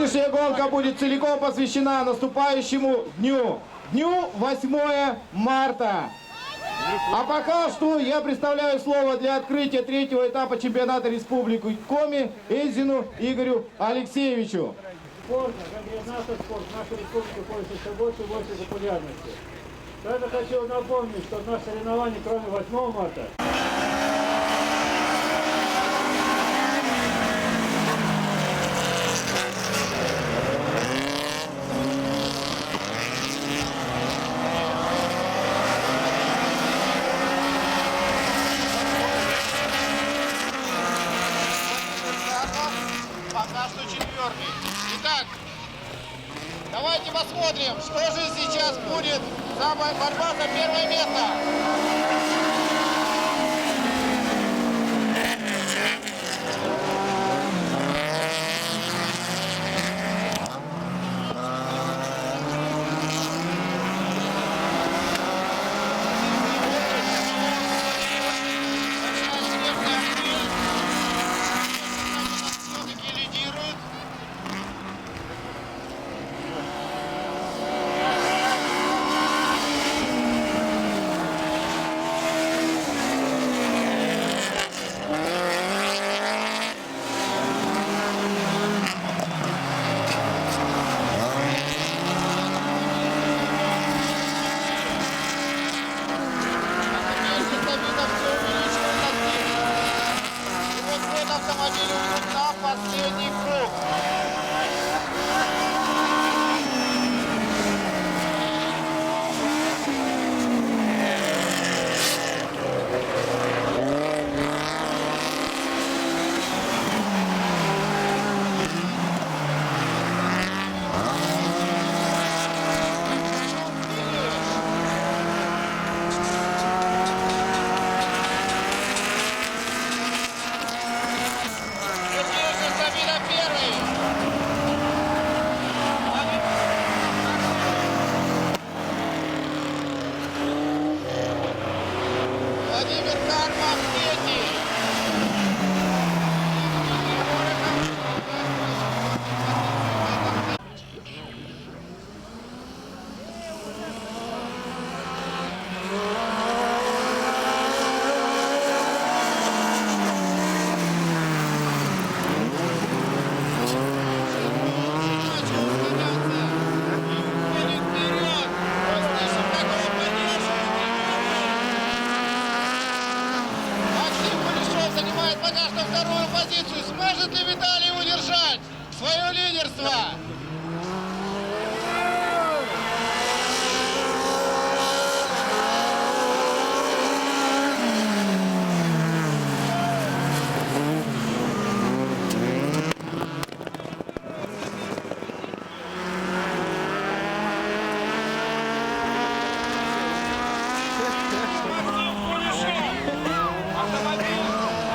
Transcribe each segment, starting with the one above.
Сегодняшняя гонка будет целиком посвящена наступающему дню. Дню 8 марта. А пока что я представляю слово для открытия третьего этапа чемпионата Республики Коми Эзину Игорю Алексеевичу. Спорт, координатор спорт в нашей республике пользуется все больше и больше популярностью. Также хочу напомнить, что в наших соревнованиях, кроме 8 марта, пока что четвертый. Итак, давайте посмотрим, что же сейчас будет за борьба за первое место. Все-таки лидирует. Автомобиль уйдет на последний круг. Владимир Кармов третий. Занимает пока что вторую позицию. Сможет ли Виталий удержать свое лидерство?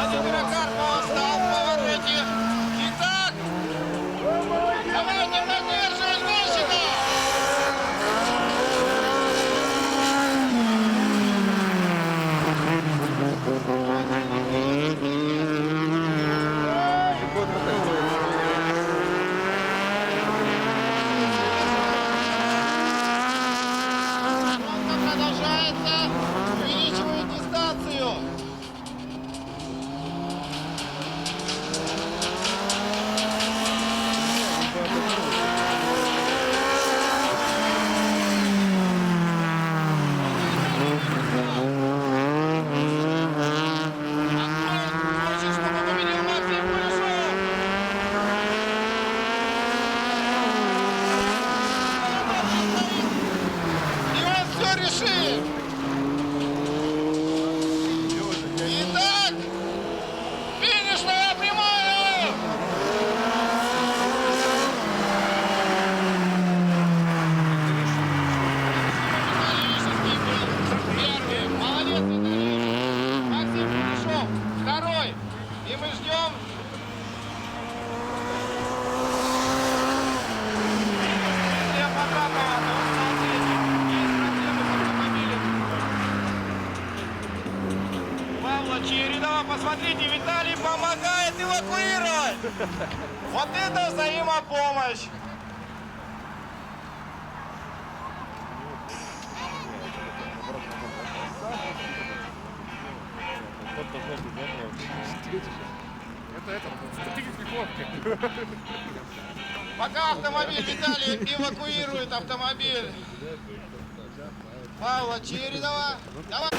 Владимира Карпова стал в повороте. Итак, давайте поддерживать гонщика. Гонка продолжается, увеличивает дистанцию. Хочет, чтобы победил Максим Кулешов. И он все решит. Итак, финишная прямая. Первый. Молодец, Виталий. Максим Кулешов. Второй. И мы ждем. Для Потапова. Есть проблемы с автомобилем. Павла Чередова, посмотрите, Виталий помогает эвакуировать. Вот это взаимопомощь. Пока автомобиль Виталий эвакуирует автомобиль Павла Чередова. Давай.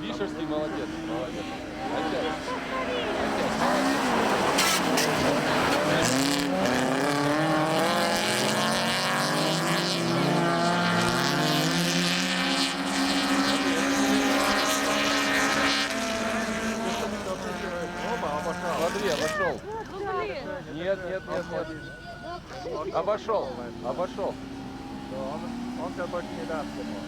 Вишерский молодец, молодец. Опять. Смотри, обошел. Нет, нет, нет, нет. Обошел, обошел. Он тебя больше не даст ему.